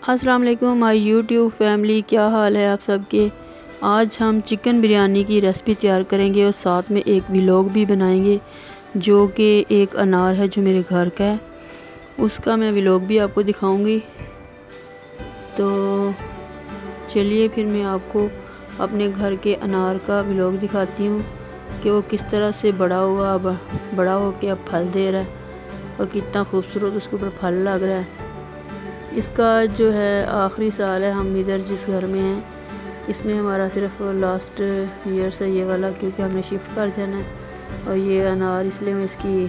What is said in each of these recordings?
अस्सलाम वालेकुम my YouTube family, क्या हाल है आप सबके। आज हम चिकन बिरयानी की रेसिपी तैयार करेंगे और साथ में एक व्लॉग भी बनाएंगे जो कि एक अनार है जो मेरे घर का है, उसका मैं व्लॉग भी आपको दिखाऊंगी। तो चलिए फिर मैं आपको अपने घर के अनार का व्लॉग दिखाती हूँ कि वो किस तरह से बड़ा हो के अब फल दे रहा है और कितना खूबसूरत उसके ऊपर फल लग रहा है। इसका जो है आखिरी साल है हम इधर जिस घर में हैं, इसमें हमारा सिर्फ लास्ट ईयर से ये वाला, क्योंकि हमने शिफ्ट कर जाना है। और ये अनार इसलिए मैं इसकी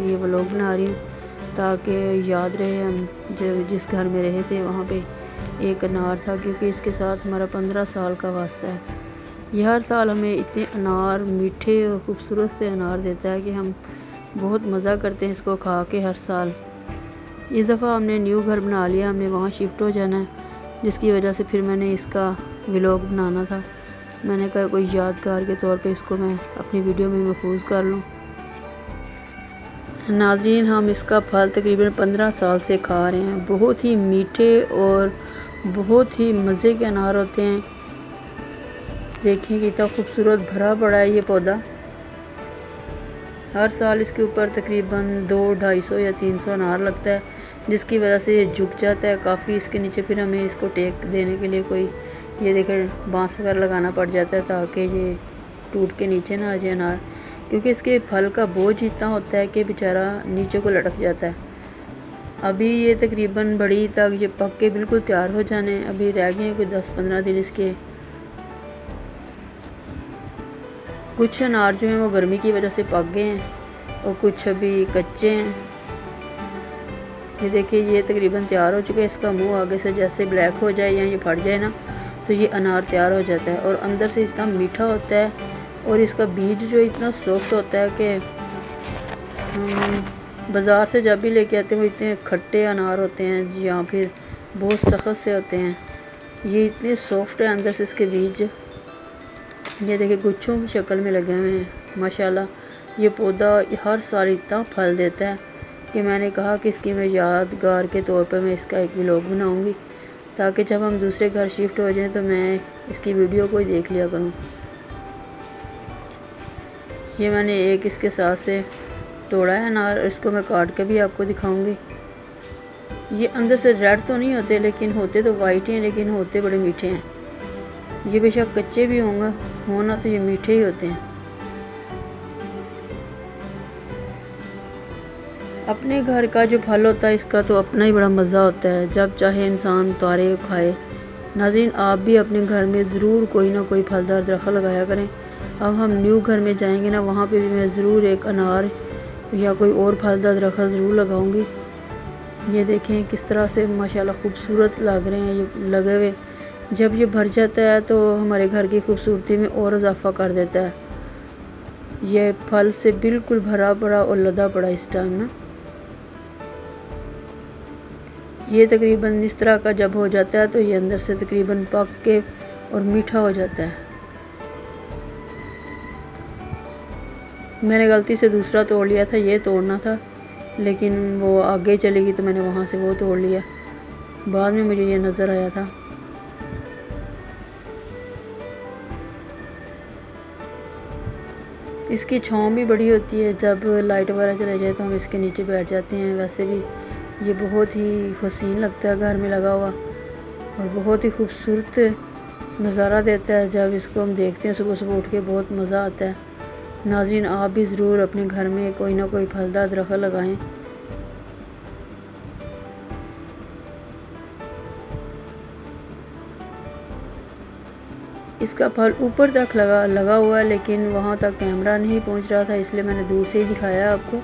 ये व्लॉग बना रही हूँ ताकि याद रहे हम जब जिस घर में रहे थे वहाँ पे एक अनार था, क्योंकि इसके साथ हमारा 15 साल का वास्ता है। ये हर साल हमें इतने अनार, मीठे और ख़ूबसूरत से अनार देता है कि हम बहुत मज़ा करते हैं इसको खा के हर साल। इस दफ़ा हमने न्यू घर बना लिया, हमने वहाँ शिफ्ट हो जाना है, जिसकी वजह से फिर मैंने इसका व्लॉग बनाना था। मैंने कहा कोई यादगार के तौर पे इसको मैं अपनी वीडियो में महफूज कर लूँ। नाज़रीन, हम इसका फल तकरीबन 15 साल से खा रहे हैं। बहुत ही मीठे और बहुत ही मज़े के अनार होते हैं। देखिए कितना खूबसूरत भरा पड़ा है ये पौधा। हर साल इसके ऊपर तकरीबन 200-250 या 300 अनार लगता है, जिसकी वजह से ये झुक जाता है काफ़ी। इसके नीचे फिर हमें इसको टेक देने के लिए कोई ये देखें बांस वगैरह लगाना पड़ जाता है ताकि ये टूट के नीचे ना आ जाए अनार, क्योंकि इसके फल का बोझ इतना होता है कि बेचारा नीचे को लटक जाता है। अभी ये तकरीबन बड़ी तक ये पक के बिल्कुल तैयार हो जाने, अभी रह गए हैं कोई 10-15 दिन इसके। कुछ अनार जो हैं वो गर्मी की वजह से पक गए हैं और कुछ अभी कच्चे हैं। ये देखिए ये तकरीबन तैयार हो चुका है। इसका मुंह आगे से जैसे ब्लैक हो जाए या ये फट जाए ना, तो ये अनार तैयार हो जाता है और अंदर से इतना मीठा होता है और इसका बीज जो इतना सॉफ्ट होता है कि हम बाज़ार से जब भी लेके आते हैं वो इतने खट्टे अनार होते हैं या फिर बहुत सख्त से होते हैं। ये इतने सॉफ्ट है अंदर से इसके बीज। ये देखिए गुच्छों की शक्ल में लगे हुए हैं माशाल्लाह। ये पौधा हर साल इतना फल देता है कि मैंने कहा कि इसकी मैं यादगार के तौर पर मैं इसका एक व्लॉग बनाऊंगी ताकि जब हम दूसरे घर शिफ्ट हो जाएं तो मैं इसकी वीडियो को ही देख लिया करूं। ये मैंने एक इसके साथ से तोड़ा है अनार और इसको मैं काट के भी आपको दिखाऊंगी। ये अंदर से रेड तो नहीं होते, लेकिन होते तो वाइट हैं, लेकिन होते बड़े मीठे हैं। ये बेशक कच्चे भी होना तो ये मीठे ही होते हैं। अपने घर का जो फल होता है इसका तो अपना ही बड़ा मज़ा होता है, जब चाहे इंसान उतारे खाए। नाज़रीन, आप भी अपने घर में ज़रूर कोई ना कोई फलदार दरख्त लगाया करें। अब हम न्यू घर में जाएंगे ना, वहाँ पे भी मैं ज़रूर एक अनार या कोई और फलदार दरख्त ज़रूर लगाऊंगी। ये देखें किस तरह से माशाल्लाह खूबसूरत लग रहे हैं ये लगे हुए। जब ये भर जाता है तो हमारे घर की खूबसूरती में और इजाफ़ा कर देता है। ये फल से बिल्कुल भरा पड़ा और लदा पड़ा इस टाइम ना। ये तकरीबन इस तरह का जब हो जाता है तो ये अंदर से तकरीबन पक के और मीठा हो जाता है। मैंने गलती से दूसरा तोड़ लिया था, ये तोड़ना था, लेकिन वो आगे चली गई तो मैंने वहाँ से वो तोड़ लिया। बाद में मुझे ये नज़र आया था। इसकी छाँव भी बड़ी होती है, जब लाइट वगैरह चले जाए तो हम इसके नीचे बैठ जाते हैं। वैसे भी ये बहुत ही हसीन लगता है घर में लगा हुआ और बहुत ही खूबसूरत नज़ारा देता है। जब इसको हम देखते हैं सुबह सुबह उठ के बहुत मज़ा आता है। नाज़रीन, आप भी ज़रूर अपने घर में कोई ना कोई फलदार दरख्त लगाएं। इसका फल ऊपर तक लगा हुआ है, लेकिन वहाँ तक कैमरा नहीं पहुँच रहा था, इसलिए मैंने दूर से ही दिखाया आपको।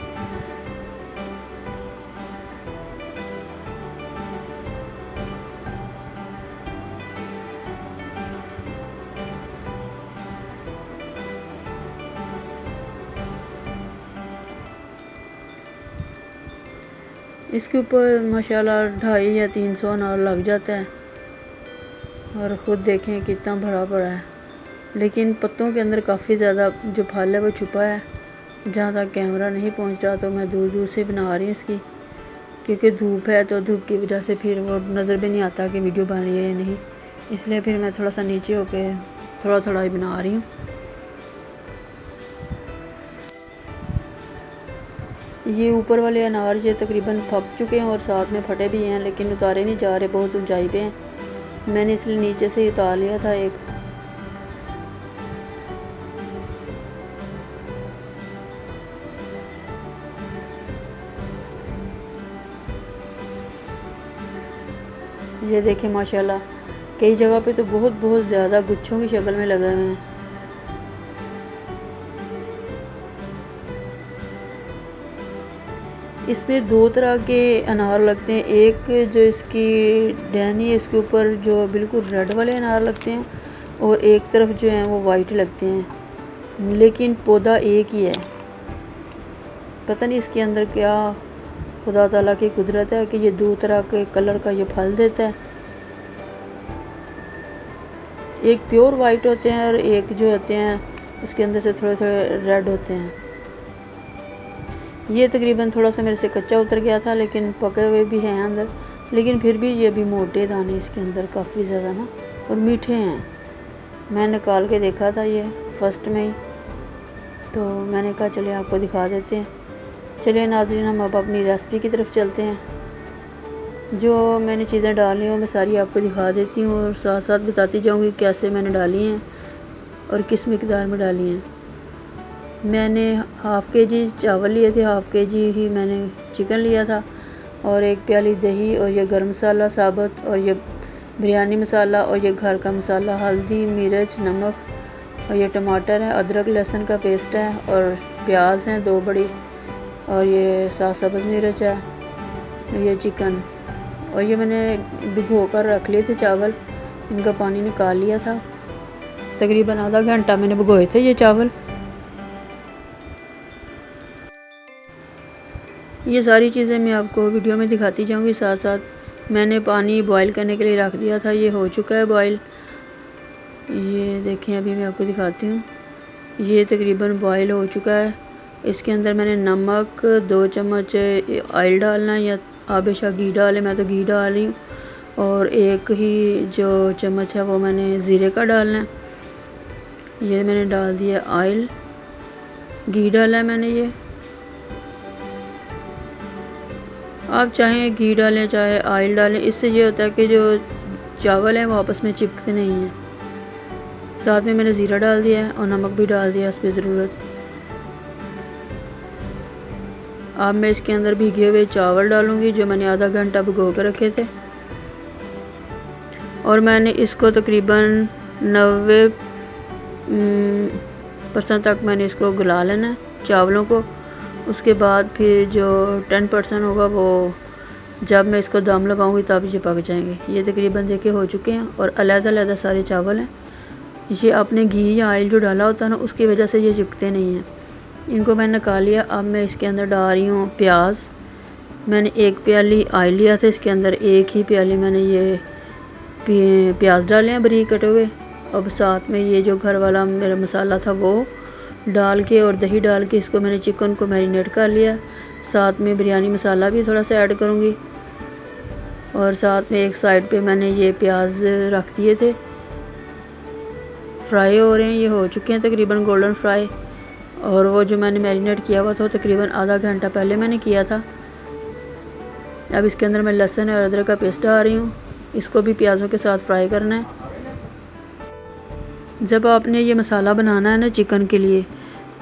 इसके ऊपर माशाल्लाह 250 या 300 अनार लग जाता है और ख़ुद देखें कितना बड़ा पड़ा है। लेकिन पत्तों के अंदर काफ़ी ज़्यादा जो फल है वो छुपा है, जहाँ तक कैमरा नहीं पहुँच रहा। तो मैं दूर दूर से बना रही हूँ इसकी क्योंकि धूप है तो धूप की वजह से फिर वो नज़र भी नहीं आता कि वीडियो बन रही है या नहीं, इसलिए फिर मैं थोड़ा सा नीचे होके थोड़ा थोड़ा ही बना रही हूँ। ये ऊपर वाले अनार ये तकरीबन पक चुके हैं और साथ में फटे भी हैं, लेकिन उतारे नहीं जा रहे, बहुत ऊंचाई पे हैं। मैंने इसलिए नीचे से ही उतार लिया था एक। ये देखें माशाल्लाह, कई जगह पे तो बहुत ज़्यादा गुच्छों की शक्ल में लगे हुए हैं। इसमें दो तरह के अनार लगते हैं, एक जो इसकी डहनी है इसके ऊपर जो बिल्कुल रेड वाले अनार लगते हैं, और एक तरफ जो है वो वाइट लगते हैं, लेकिन पौधा एक ही है। पता नहीं इसके अंदर क्या खुदा ताला की कुदरत है कि ये दो तरह के कलर का ये फल देता है। एक प्योर वाइट होते हैं और एक जो होते हैं उसके अंदर से थोड़े थोड़े रेड होते हैं। ये तकरीबन थोड़ा सा मेरे से कच्चा उतर गया था, लेकिन पके हुए भी हैं अंदर, लेकिन फिर भी ये भी मोटे दाने इसके अंदर काफ़ी ज़्यादा ना, और मीठे हैं। मैं निकाल के देखा था ये फर्स्ट में ही, तो मैंने कहा चलिए आपको दिखा देते हैं। चलिए नाज़रीन, हम अब अपनी रेसिपी की तरफ चलते हैं। जो मैंने चीज़ें डाली हैं मैं सारी आपको दिखा देती हूँ, और साथ साथ बताती जाऊँगी कैसे मैंने डाली हैं और किस मिकदार में डाली हैं। मैंने हाफ़ केजी चावल लिए थे, हाफ़ केजी ही मैंने चिकन लिया था, और एक प्याली दही, और ये गर्म मसाला साबुत, और ये बिरयानी मसाला, और ये घर का मसाला, हल्दी, मिर्च, नमक, और ये टमाटर है, अदरक लहसुन का पेस्ट है, और प्याज हैं 2 बड़ी, और ये साथ सब्ज़ मिर्च है, और ये चिकन, और ये मैंने भिगो कर रख लिए थे चावल, इनका पानी निकाल लिया था। तकरीबन आधा घंटा मैंने भिगोए थे ये चावल। ये सारी चीज़ें मैं आपको वीडियो में दिखाती जाऊंगी साथ साथ। मैंने पानी बॉईल करने के लिए रख दिया था, ये हो चुका है बॉईल। ये देखें, अभी मैं आपको दिखाती हूँ, ये तकरीबन बॉईल हो चुका है। इसके अंदर मैंने नमक, 2 चम्मच ऑयल डालना है, या आप बेशक घी डालें, मैं तो घी डाल रही हूँ, और एक ही जो चम्मच है वो मैंने ज़ीरे का डालना है। ये मैंने डाल दिया ऑयल, घी डाला है मैंने। ये आप चाहें घी डालें चाहे ऑयल डालें, इससे ये होता है कि जो चावल हैं वो आपस में चिपकते नहीं हैं। साथ में मैंने ज़ीरा डाल दिया है और नमक भी डाल दिया इस पर ज़रूरत। अब मैं इसके अंदर भीगे हुए चावल डालूँगी जो मैंने आधा घंटा भिगो कर रखे थे, और मैंने इसको तकरीबन 90% तक मैंने इसको गला लेना है चावलों को। उसके बाद फिर जो 10% होगा वो जब मैं इसको दम लगाऊंगी तब ये पक जाएंगे। ये तकरीबन देखिए हो चुके हैं, और अलग-अलग सारे चावल हैं। ये आपने घी या ऑयल जो डाला होता है ना, उसकी वजह से ये चिपकते नहीं हैं। इनको मैंने निकाल लिया। अब मैं इसके अंदर डाल रही हूँ प्याज। मैंने 1 प्याली ऑयल लिया था, इसके अंदर 1 ही प्याली मैंने ये प्याज डाले हैं बारीक कटे हुए। अब साथ में ये जो घर वाला मेरा मसाला था वो डाल के, और दही डाल के इसको मैंने चिकन को मैरिनेट कर लिया। साथ में बिरयानी मसाला भी थोड़ा सा ऐड करूँगी, और साथ में एक साइड पे मैंने ये प्याज रख दिए थे, फ्राई हो रहे हैं। ये हो चुके हैं तकरीबन गोल्डन फ्राई, और वो जो मैंने मैरिनेट किया हुआ था तकरीबन आधा घंटा पहले मैंने किया था। अब इसके अंदर मैं लहसुन और अदरक का पेस्ट डाल रही हूँ, इसको भी प्याज़ों के साथ फ्राई करना है। जब आपने ये मसाला बनाना है ना चिकन के लिए,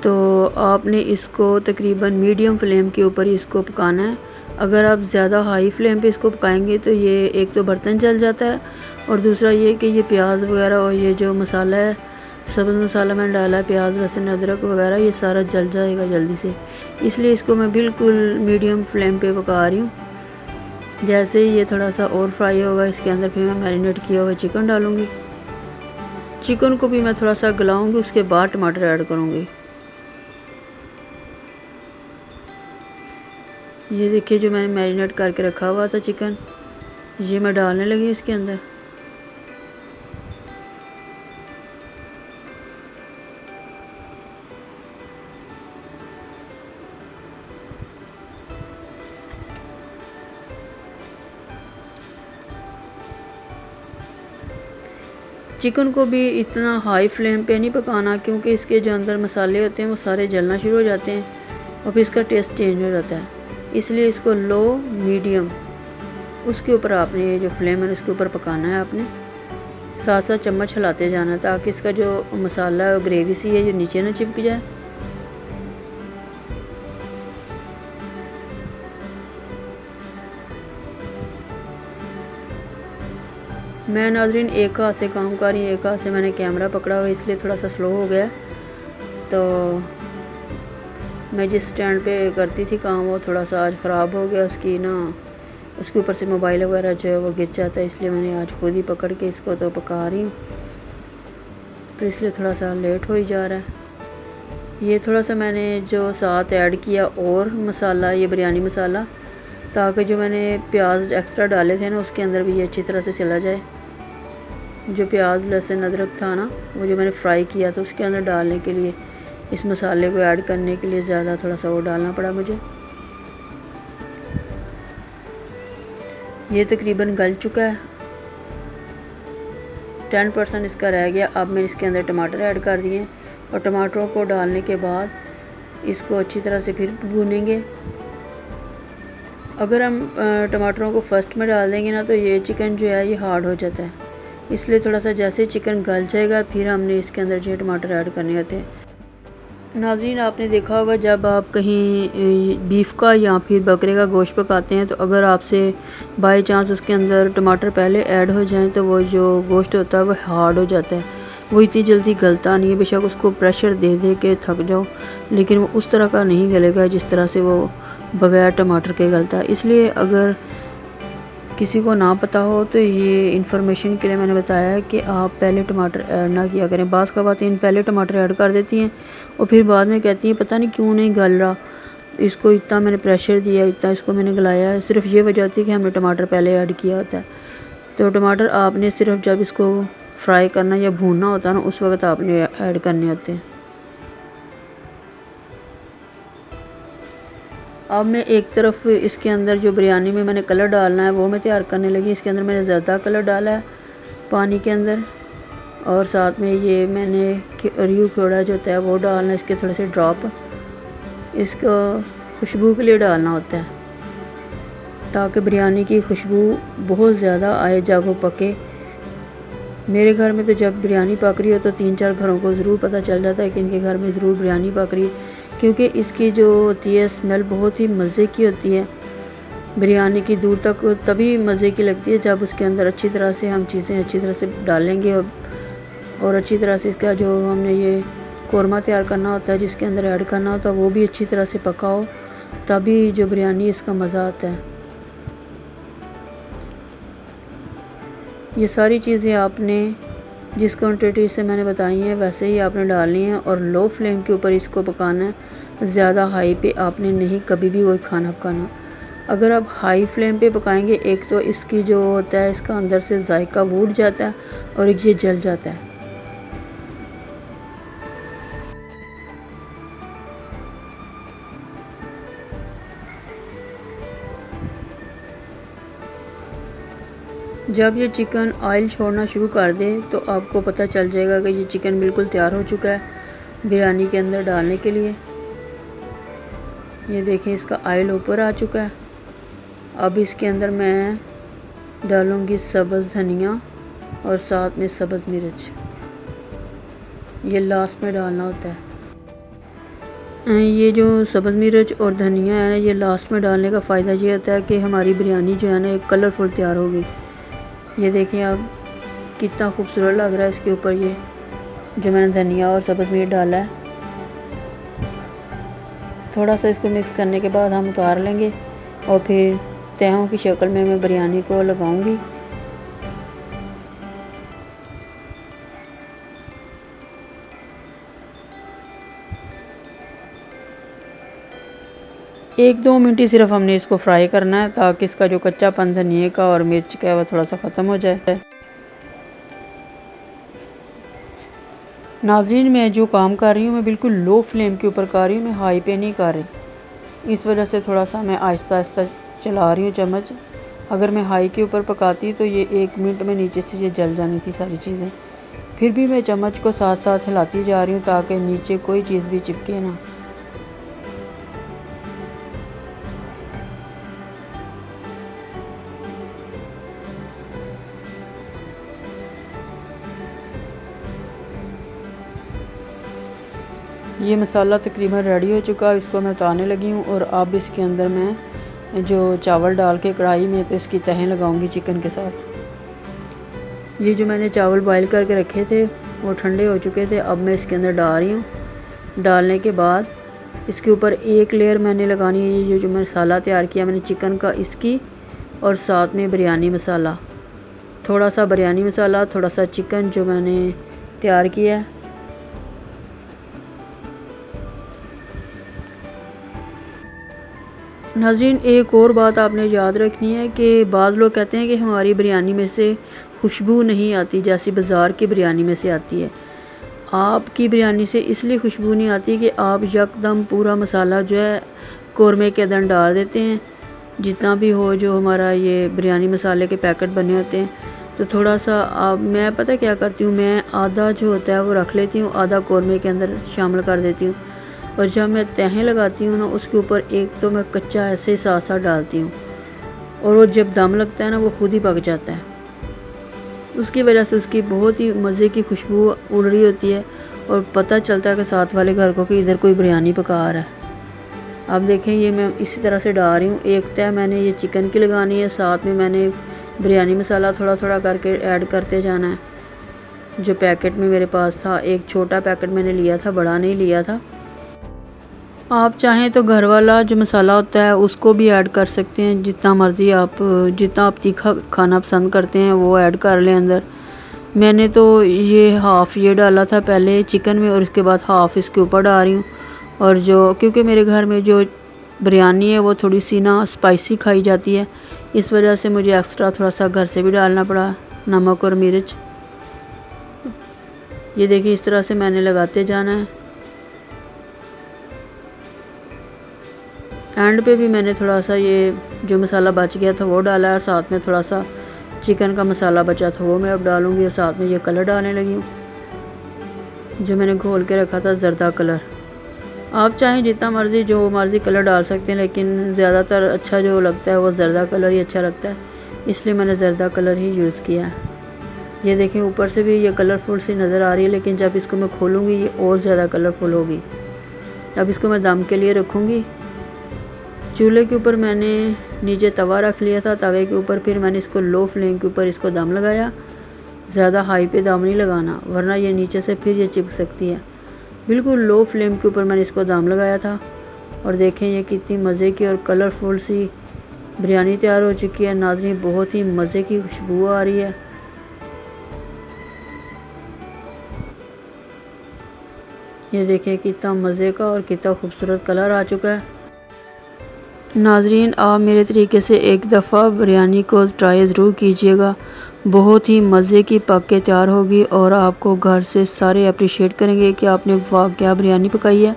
तो आपने इसको तकरीबन मीडियम फ्लेम के ऊपर ही इसको पकाना है। अगर आप ज़्यादा हाई फ्लेम पे इसको पकाएंगे तो ये एक तो बर्तन जल जाता है, और दूसरा ये कि ये प्याज वगैरह और ये जो मसाला है, सब्ज़ मसाला मैंने डाला है, प्याज लहसुन अदरक वगैरह, ये सारा जल जाएगा जल्दी से। इसलिए इसको मैं बिल्कुल मीडियम फ्लेम पे पका रही हूँ। जैसे ही ये थोड़ा सा और फ्राई होगा, इसके अंदर फिर मैं मैरिनेट किया हुआ चिकन डालूँगी। चिकन को भी मैं थोड़ा सा गलाऊँगी, उसके बाद टमाटर ऐड करूँगी। ये देखिए जो मैंने मैरिनेट करके रखा हुआ था चिकन, ये मैं डालने लगी इसके अंदर। चिकन को भी इतना हाई फ्लेम पे नहीं पकाना, क्योंकि इसके जो अंदर मसाले होते हैं वो सारे जलना शुरू हो जाते हैं और फिर इसका टेस्ट चेंज हो जाता है। इसलिए इसको लो मीडियम उसके ऊपर आपने ये जो फ्लेम है उसके ऊपर पकाना है। आपने साथ साथ चम्मच हिलाते जाना है ताकि इसका जो मसाला है ग्रेवी सी है जो नीचे ना चिपक जाए। मैं नाज़रीन एक हाथ से काम कर रही हूँ, एक हाथ से मैंने कैमरा पकड़ा हुआ, इसलिए थोड़ा सा स्लो हो गया। तो मैं जिस स्टैंड पे करती थी काम वो थोड़ा सा आज ख़राब हो गया, उसकी ना उसके ऊपर से मोबाइल वगैरह जो है वो गिर जाता है, इसलिए मैंने आज खुद ही पकड़ के इसको तो पका रही हूँ, तो इसलिए थोड़ा सा लेट हो ही जा रहा है। ये थोड़ा सा मैंने जो साथ ऐड किया और मसाला, ये बिरयानी मसाला, ताकि जो मैंने प्याज एक्स्ट्रा डाले थे ना उसके अंदर भी ये अच्छी तरह से चला जाए। जो प्याज लहसुन अदरक था ना वो जो मैंने फ्राई किया था उसके अंदर डालने के लिए, इस मसाले को ऐड करने के लिए ज़्यादा थोड़ा सा वो डालना पड़ा मुझे। ये तकरीबन गल चुका है, 10% इसका रह गया। अब मैंने इसके अंदर टमाटर ऐड कर दिए और टमाटरों को डालने के बाद इसको अच्छी तरह से फिर भूनेंगे। अगर हम टमाटरों को फर्स्ट में डाल देंगे ना तो ये चिकन जो है ये हार्ड हो जाता है, इसलिए थोड़ा सा जैसे चिकन गल जाएगा फिर हमने इसके अंदर जो टमाटर ऐड करने होते हैं। नाज़रीन आपने देखा होगा जब आप कहीं बीफ का या फिर बकरे का गोश्त पकाते हैं तो अगर आपसे बाय चांस उसके अंदर टमाटर पहले ऐड हो जाएं तो वो जो गोश्त होता है वो हार्ड हो जाता है, वो इतनी जल्दी गलता नहीं है। बेशक उसको प्रेशर दे दे के थक जाओ लेकिन वो उस तरह का नहीं गलेगा जिस तरह से वो बगैर टमाटर के गलता है। इसलिए अगर किसी को ना पता हो तो ये इन्फॉर्मेशन के लिए मैंने बताया है कि आप पहले टमाटर ऐड ना किया करें। बाज़ का बात इन पहले टमाटर ऐड कर देती हैं और फिर बाद में कहती हैं पता नहीं क्यों नहीं गल रहा, इसको इतना मैंने प्रेशर दिया, इतना इसको मैंने गलाया है। सिर्फ ये वजह थी कि हमने टमाटर पहले ऐड किया होता है। तो टमाटर आपने सिर्फ जब इसको फ्राई करना या भूनना होता है ना उस वक्त आपने ऐड करने होते हैं। अब मैं एक तरफ इसके अंदर जो बिरयानी में मैंने कलर डालना है वो मैं तैयार करने लगी। इसके अंदर मैंने ज़्यादा कलर डाला है पानी के अंदर, और साथ में ये मैंने रियू खोड़ा जो होता है वो डालना है, इसके थोड़े से ड्रॉप इसको खुशबू के लिए डालना होता है ताकि बिरयानी की खुशबू बहुत ज़्यादा आए जब वो पके। मेरे घर में तो जब बिरयानी पक रही हो तो 3-4 घरों को ज़रूर पता चल जाता है कि इनके घर में ज़रूर बिरयानी पक रही है, क्योंकि इसकी जो होती है स्मेल बहुत ही मज़े की होती है। बिरयानी की दूर तक तभी मज़े की लगती है जब उसके अंदर अच्छी तरह से हम चीज़ें अच्छी तरह से डालेंगे और अच्छी तरह से इसका जो हमने ये कौरमा तैयार करना होता है जिसके अंदर ऐड करना होता है वो भी अच्छी तरह से पका हो, तभी जो बिरयानी इसका मज़ा आता है। ये सारी चीज़ें आपने जिस क्वांटिटी से मैंने बताई हैं वैसे ही आपने डालनी है और लो फ्लेम के ऊपर इसको पकाना है। ज़्यादा हाई पे आपने नहीं कभी भी वही खाना पकाना। अगर आप हाई फ्लेम पे पकाएंगे एक तो इसकी जो होता है इसका अंदर से जायका उड़ जाता है और एक ये जल जाता है। जब ये चिकन ऑयल छोड़ना शुरू कर दे तो आपको पता चल जाएगा कि ये चिकन बिल्कुल तैयार हो चुका है बिरयानी के अंदर डालने के लिए। ये देखें इसका ऑयल ऊपर आ चुका है। अब इसके अंदर मैं डालूँगी सब्ज़ धनिया और साथ में सब्ज़ मिर्च, ये लास्ट में डालना होता है। ये जो सब्ज़ मिर्च और धनिया है ना ये लास्ट में डालने का फ़ायदा ये होता है कि हमारी बिरयानी जो है ना एक कलरफुल तैयार होगी। ये देखें अब कितना खूबसूरत लग रहा है इसके ऊपर ये जो मैंने धनिया और सब्ज़ मिर्च डाला है। थोड़ा सा इसको मिक्स करने के बाद हम उतार लेंगे और फिर तहों की शक्ल में मैं बिरयानी को लगाऊंगी। एक दो मिनट ही सिर्फ हमने इसको फ्राई करना है ताकि इसका जो कच्चापन धनिए का और मिर्च का है वो थोड़ा सा ख़त्म हो जाए। नाज़रीन मैं जो काम कर रही हूँ मैं बिल्कुल लो फ्लेम के ऊपर कर रही हूँ, मैं हाई पे नहीं कर रही। इस वजह से थोड़ा सा मैं आहिस्ता आहिस्ता चला रही हूँ चम्मच। अगर मैं हाई के ऊपर पकाती तो ये 1 मिनट में नीचे से ये जल जानी थी सारी चीज़ें, फिर भी मैं चम्मच को साथ साथ हिलाती जा रही हूँ ताकि नीचे कोई चीज़ भी चिपके ना। ये मसाला तकरीबन रेडी हो चुका है, इसको मैं उतारने लगी हूँ। और अब इसके अंदर मैं जो चावल डाल के कढ़ाई में तो इसकी तहें लगाऊंगी चिकन के साथ। ये जो मैंने चावल बॉईल करके रखे थे वो ठंडे हो चुके थे, अब मैं इसके अंदर डाल रही हूँ। डालने के बाद इसके ऊपर एक लेयर मैंने लगानी है ये जो मसाला तैयार किया मैंने चिकन का, इसकी, और साथ में बिरयानी मसाला, थोड़ा सा बिरयानी मसाला, थोड़ा सा चिकन जो मैंने तैयार किया है। नाज़रीन, एक और बात आपने याद रखनी है कि बाज़ लोग कहते हैं कि हमारी बिरयानी में से खुशबू नहीं आती जैसी बाज़ार की बिरयानी में से आती है। आपकी बिरयानी से इसलिए खुशबू नहीं आती कि आप यकदम पूरा मसाला जो है कौरमे के अंदर डाल देते हैं, जितना भी हो जो हमारा ये बिरयानी मसाले के पैकेट बने होते हैं। तो थोड़ा सा मैं पता क्या करती हूँ, मैं आधा जो होता है वो रख लेती हूँ, आधा कौरमे के अंदर शामिल कर देती हूँ। और जब मैं तहें लगाती हूँ ना, उसके ऊपर एक तो मैं कच्चा ऐसे साथ साथ डालती हूँ, और वो जब दम लगता है ना वो खुद ही पक जाता है। उसकी वजह से उसकी बहुत ही मज़े की खुशबू उड़ रही होती है और पता चलता है कि साथ वाले घर को कि इधर कोई बिरयानी पका रहा है। अब देखें, ये मैं इसी तरह से डाल रही हूँ। एक तह मैंने ये चिकन की लगानी है, साथ में मैंने बिरयानी मसाला थोड़ा थोड़ा करके ऐड करते जाना है। जो पैकेट में मेरे पास था, एक छोटा पैकेट मैंने लिया था, बड़ा नहीं लिया था। आप चाहें तो घर वाला जो मसाला होता है उसको भी ऐड कर सकते हैं, जितना मर्ज़ी आप, जितना आप तीखा खाना पसंद करते हैं वो ऐड कर लें अंदर। मैंने तो ये हाफ़ ये डाला था पहले चिकन में, और उसके बाद हाफ़ इसके ऊपर डाल रही हूँ। और जो क्योंकि मेरे घर में जो बिरयानी है वो थोड़ी सी ना स्पाइसी खाई जाती है, इस वजह से मुझे एक्स्ट्रा थोड़ा सा घर से भी डालना पड़ा, नमक और मिर्च। ये देखिए, इस तरह से मैंने लगाते जाना है। एंड पे भी मैंने थोड़ा सा ये जो मसाला बच गया था वो डाला है, और साथ में थोड़ा सा चिकन का मसाला बचा था वो मैं अब डालूँगी। और साथ में ये कलर डालने लगी हूँ जो मैंने घोल के रखा था, ज़रदा कलर। आप चाहें जितना मर्ज़ी जो मर्ज़ी कलर डाल सकते हैं, लेकिन ज़्यादातर अच्छा जो लगता है वो ज़रदा कलर ही अच्छा लगता है, इसलिए मैंने ज़रदा कलर ही यूज़ किया है। ये देखें, ऊपर से भी ये कलरफुल सी नज़र आ रही है, लेकिन जब इसको मैं खोलूँगी ये और ज़्यादा कलरफुल होगी। अब इसको मैं दम के लिए रखूँगी। चूल्हे के ऊपर मैंने नीचे तवा रख लिया था, तवे के ऊपर फिर मैंने इसको लो फ्लेम के ऊपर इसको दम लगाया। ज़्यादा हाई पे दम नहीं लगाना, वरना ये नीचे से फिर ये चिपक सकती है। बिल्कुल लो फ्लेम के ऊपर मैंने इसको दम लगाया था। और देखें ये कितनी मज़े की और कलरफुल सी बिरयानी तैयार हो चुकी है। नाज़रीन, बहुत ही मज़े की खुशबू आ रही है। ये देखें कितना मज़े का और कितना खूबसूरत कलर आ चुका है। नाज़रीन, आप मेरे तरीके से एक दफ़ा बिरयानी को ट्राई ज़रूर कीजिएगा, बहुत ही मज़े की पक के तैयार होगी और आपको घर से सारे अप्रिशिएट करेंगे कि आपने वाह क्या बिरयानी पकाई है।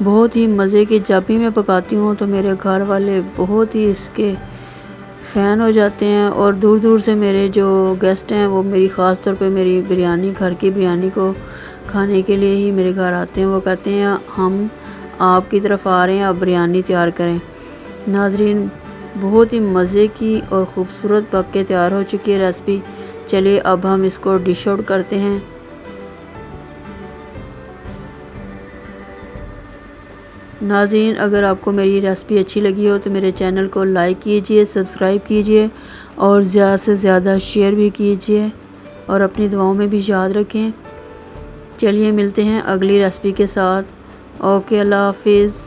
बहुत ही मज़े की, जब भी मैं पकाती हूँ तो मेरे घर वाले बहुत ही इसके फ़ैन हो जाते हैं, और दूर दूर से मेरे जो गेस्ट हैं वो मेरी ख़ास तौर पे मेरी बिरयानी, घर की बिरयानी को खाने के लिए ही मेरे घर आते हैं। वो कहते हैं हम आपकी तरफ आ रहे हैं, आप बिरयानी तैयार करें। नाज़रीन, बहुत ही मज़े की और ख़ूबसूरत पक के तैयार हो चुकी है रेसिपी। चलिए अब हम इसको डिश आउट करते हैं। नाज़रीन, अगर आपको मेरी रेसिपी अच्छी लगी हो तो मेरे चैनल को लाइक कीजिए, सब्सक्राइब कीजिए और ज़्यादा से ज़्यादा शेयर भी कीजिए, और अपनी दुआओं में भी याद रखें। चलिए मिलते हैं अगली रेसिपी के साथ। ओके, अल्लाह हाफिज़।